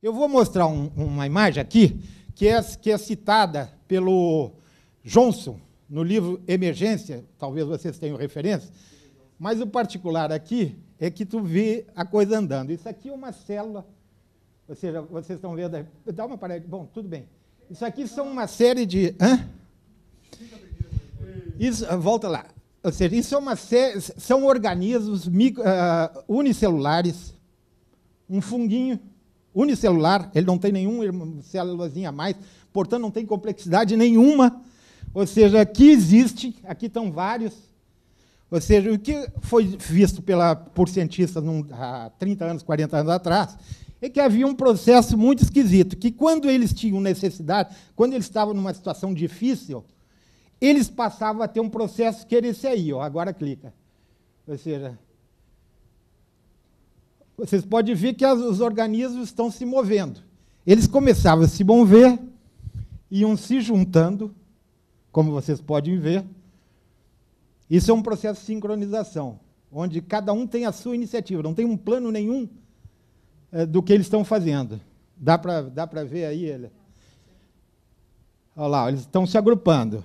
Eu vou mostrar uma imagem aqui, que é citada pelo Johnson, no livro Emergência, talvez vocês tenham referência, mas o particular aqui é que tu vê a coisa andando. Isso aqui é uma célula, ou seja, vocês estão vendo... Dá uma parede. Bom, tudo bem. Isso aqui são uma série de... Isso, volta lá. Ou seja, isso é uma série, são organismos unicelulares, um funguinho unicelular, ele não tem nenhuma célulazinha a mais, portanto, não tem complexidade nenhuma. Ou seja, aqui existe, aqui estão vários. Ou seja, o que foi visto por cientistas há 30 anos, 40 anos atrás, é que havia um processo muito esquisito, que quando eles tinham necessidade, quando eles estavam numa situação difícil, eles passavam a ter um processo que era esse aí, ó, agora clica. Ou seja, vocês podem ver que os organismos estão se movendo. Eles começavam a se mover, iam se juntando, como vocês podem ver. Isso é um processo de sincronização, onde cada um tem a sua iniciativa, não tem um plano nenhum do que eles estão fazendo. Dá para ver aí? Olha lá, eles estão se agrupando.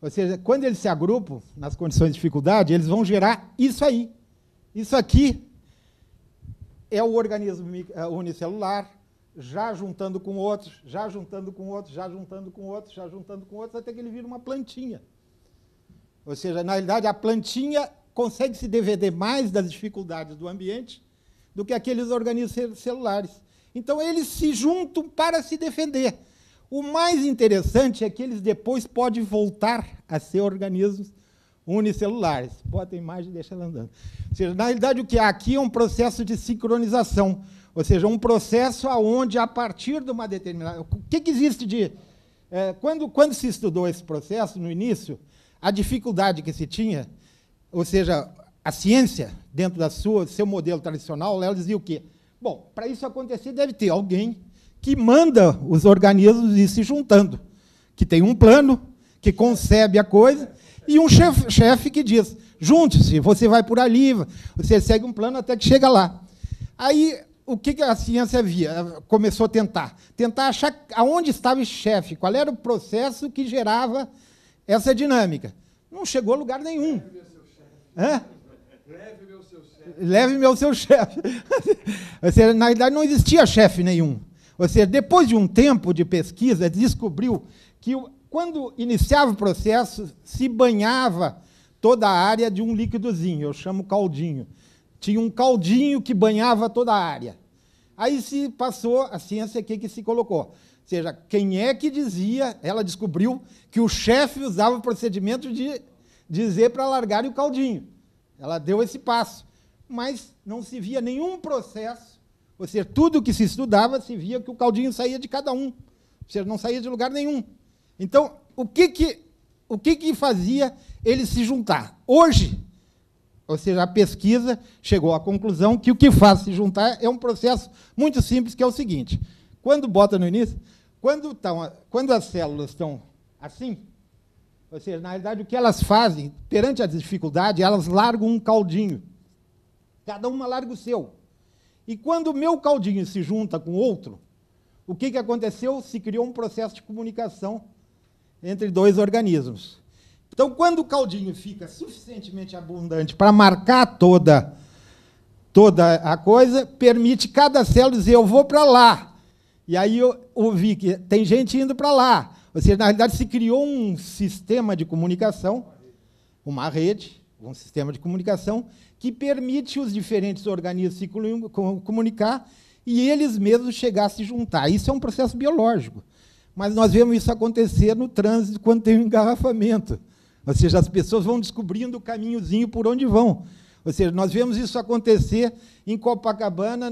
Ou seja, quando eles se agrupam, nas condições de dificuldade, eles vão gerar isso aí. Isso aqui é o organismo unicelular, já juntando com outros, já juntando com outros, já juntando com outros, já juntando com outros, até que ele vira uma plantinha. Ou seja, na realidade, a plantinha consegue se defender mais das dificuldades do ambiente do que aqueles organismos celulares. Então, eles se juntam para se defender. O mais interessante é que eles depois podem voltar a ser organismos unicelulares. Bota a imagem e deixa ela andando. Ou seja, na realidade, o que há aqui é um processo de sincronização, ou seja, um processo onde, a partir de uma determinada... O que existe de... Quando se estudou esse processo, no início, a dificuldade que se tinha, ou seja, a ciência, dentro do seu modelo tradicional, ela dizia o quê? Bom, para isso acontecer, deve ter alguém que manda os organismos ir se juntando, que tem um plano, que concebe a coisa, e um chefe que diz, junte-se, você vai por ali, você segue um plano até que chega lá. Aí, o que a ciência via? Começou a tentar achar aonde estava esse chefe, qual era o processo que gerava essa dinâmica. Não chegou a lugar nenhum. Leve meu seu chefe. Ou seja, na verdade, não existia chefe nenhum. Ou seja, depois de um tempo de pesquisa, descobriu que, quando iniciava o processo, se banhava toda a área de um líquidozinho, eu chamo caldinho. Tinha um caldinho que banhava toda a área. Aí se passou, a ciência que se colocou. Ou seja, quem é que dizia, ela descobriu que o chefe usava o procedimento de dizer para largarem o caldinho. Ela deu esse passo. Mas não se via nenhum processo, ou seja, tudo que se estudava, se via que o caldinho saía de cada um, ou seja, não saía de lugar nenhum. Então, o que fazia ele se juntar? Hoje, ou seja, a pesquisa chegou à conclusão que o que faz se juntar é um processo muito simples, que é o seguinte: quando bota no início, quando as células estão assim, ou seja, na realidade, o que elas fazem, perante a dificuldade, elas largam um caldinho. Cada uma larga o seu. E quando o meu caldinho se junta com outro, o que aconteceu? Se criou um processo de comunicação entre dois organismos. Então, quando o caldinho fica suficientemente abundante para marcar toda a coisa, permite cada célula dizer, eu vou para lá. E aí eu ouvi que tem gente indo para lá. Ou seja, na realidade, se criou um sistema de comunicação, uma rede, um sistema de comunicação, que permite os diferentes organismos se comunicar e eles mesmos chegar a se juntar. Isso é um processo biológico. Mas nós vemos isso acontecer no trânsito quando tem um engarrafamento. Ou seja, as pessoas vão descobrindo o caminhozinho por onde vão. Ou seja, nós vemos isso acontecer em Copacabana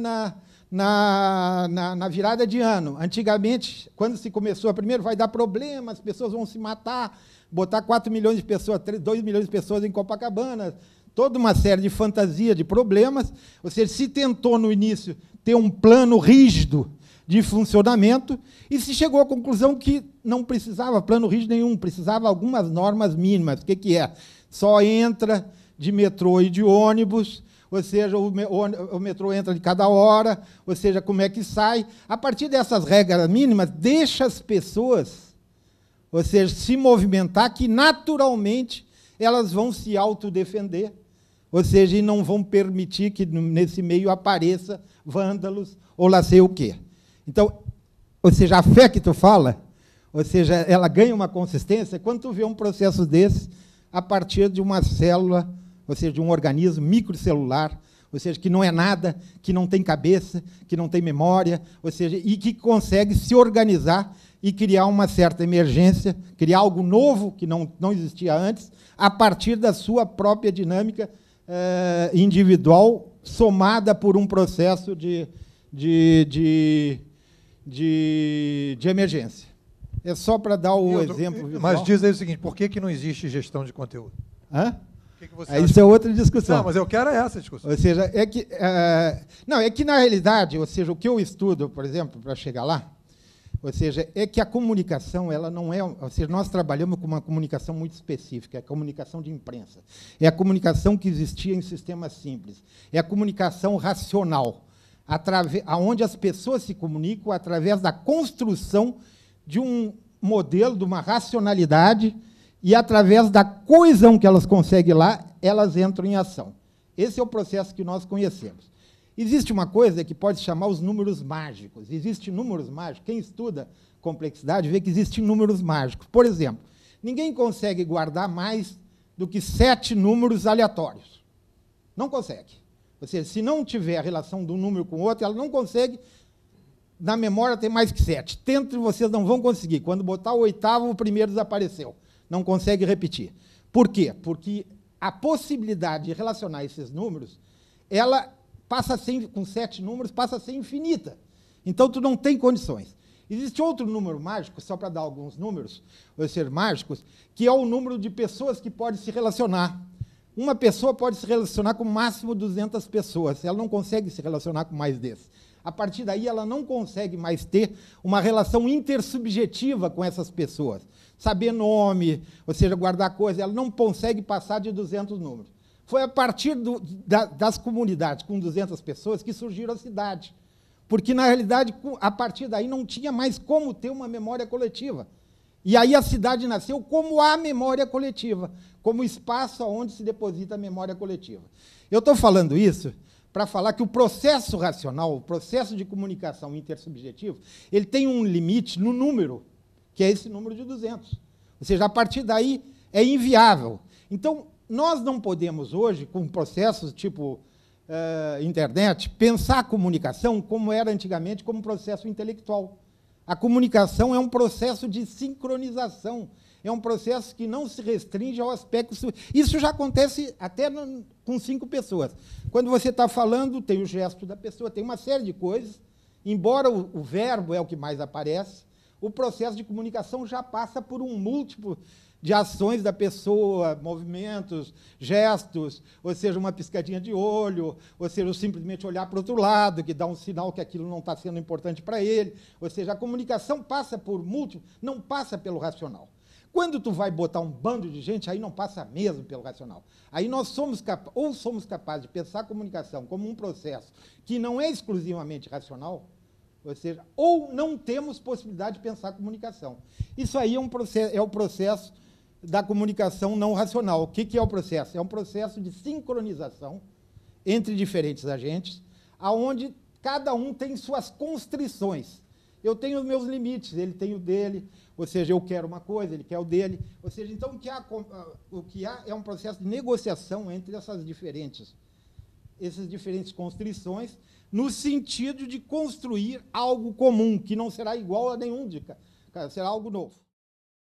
na virada de ano. Antigamente, quando se começou, primeiro vai dar problema, as pessoas vão se matar, botar 4 milhões de pessoas, 2 milhões de pessoas em Copacabana, toda uma série de fantasia, de problemas. Ou seja, se tentou, no início, ter um plano rígido de funcionamento e se chegou à conclusão que não precisava plano rígido nenhum, precisava algumas normas mínimas. O que é? Só entra de metrô e de ônibus, ou seja, o metrô entra de cada hora, ou seja, como é que sai. A partir dessas regras mínimas, deixa as pessoas, ou seja, se movimentar, que naturalmente elas vão se autodefender, ou seja, e não vão permitir que nesse meio apareça vândalos ou lá sei o quê. Então, ou seja, a fé que tu fala, ou seja, ela ganha uma consistência quando tu vê um processo desse a partir de uma célula, ou seja, de um organismo microcelular, ou seja, que não é nada, que não tem cabeça, que não tem memória, ou seja, e que consegue se organizar e criar uma certa emergência, criar algo novo que não existia antes, a partir da sua própria dinâmica individual, somada por um processo de emergência. É só para dar o exemplo visual. Mas diz aí o seguinte, por que não existe gestão de conteúdo? Hã? Que você isso é outra discussão. Não, mas eu quero essa discussão. Ou seja, é que, na realidade, ou seja, o que eu estudo, por exemplo, para chegar lá, ou seja, é que a comunicação, ela não é... Ou seja, nós trabalhamos com uma comunicação muito específica, é a comunicação de imprensa. É a comunicação que existia em sistemas simples. É a comunicação racional, onde as pessoas se comunicam através da construção de um modelo, de uma racionalidade, e, através da coesão que elas conseguem lá, elas entram em ação. Esse é o processo que nós conhecemos. Existe uma coisa que pode chamar os números mágicos. Existem números mágicos. Quem estuda complexidade vê que existem números mágicos. Por exemplo, ninguém consegue guardar mais do que 7 números aleatórios. Não consegue. Ou seja, se não tiver a relação de um número com o outro, ela não consegue, na memória, ter mais que 7. Tentem, vocês não vão conseguir. Quando botar o 8º, o primeiro desapareceu. Não consegue repetir. Por quê? Porque a possibilidade de relacionar esses números, ela passa a ser, com 7 números, passa a ser infinita. Então, tu não tem condições. Existe outro número mágico, só para dar alguns números, ou seja, mágicos, que é o número de pessoas que pode se relacionar. Uma pessoa pode se relacionar com no máximo 200 pessoas. Ela não consegue se relacionar com mais desses. A partir daí, ela não consegue mais ter uma relação intersubjetiva com essas pessoas. Saber nome, ou seja, guardar coisas, ela não consegue passar de 200 números. Foi a partir das comunidades com 200 pessoas que surgiram a cidade. Porque, na realidade, a partir daí não tinha mais como ter uma memória coletiva. E aí a cidade nasceu como a memória coletiva, como espaço onde se deposita a memória coletiva. Eu estou falando isso para falar que o processo racional, o processo de comunicação intersubjetivo, ele tem um limite no número, que é esse número de 200. Ou seja, a partir daí é inviável. Então, nós não podemos hoje, com processos tipo internet, pensar a comunicação como era antigamente, como processo intelectual. A comunicação é um processo de sincronização, é um processo que não se restringe ao aspecto... Isso já acontece até com 5 pessoas. Quando você está falando, tem o gesto da pessoa, tem uma série de coisas, embora o verbo é o que mais aparece, o processo de comunicação já passa por um múltiplo de ações da pessoa, movimentos, gestos, ou seja, uma piscadinha de olho, ou seja, simplesmente olhar para o outro lado, que dá um sinal que aquilo não está sendo importante para ele. Ou seja, a comunicação passa por múltiplo, não passa pelo racional. Quando tu vai botar um bando de gente, aí não passa mesmo pelo racional. Aí nós somos capazes de pensar a comunicação como um processo que não é exclusivamente racional, ou seja, ou não temos possibilidade de pensar a comunicação. Isso aí é o processo da comunicação não racional. O que é o processo? É um processo de sincronização entre diferentes agentes, aonde cada um tem suas constrições. Eu tenho os meus limites, ele tem o dele, ou seja, eu quero uma coisa, ele quer o dele. Ou seja, então, o que há é um processo de negociação entre essas diferentes constrições, no sentido de construir algo comum, que não será igual a nenhum, será algo novo.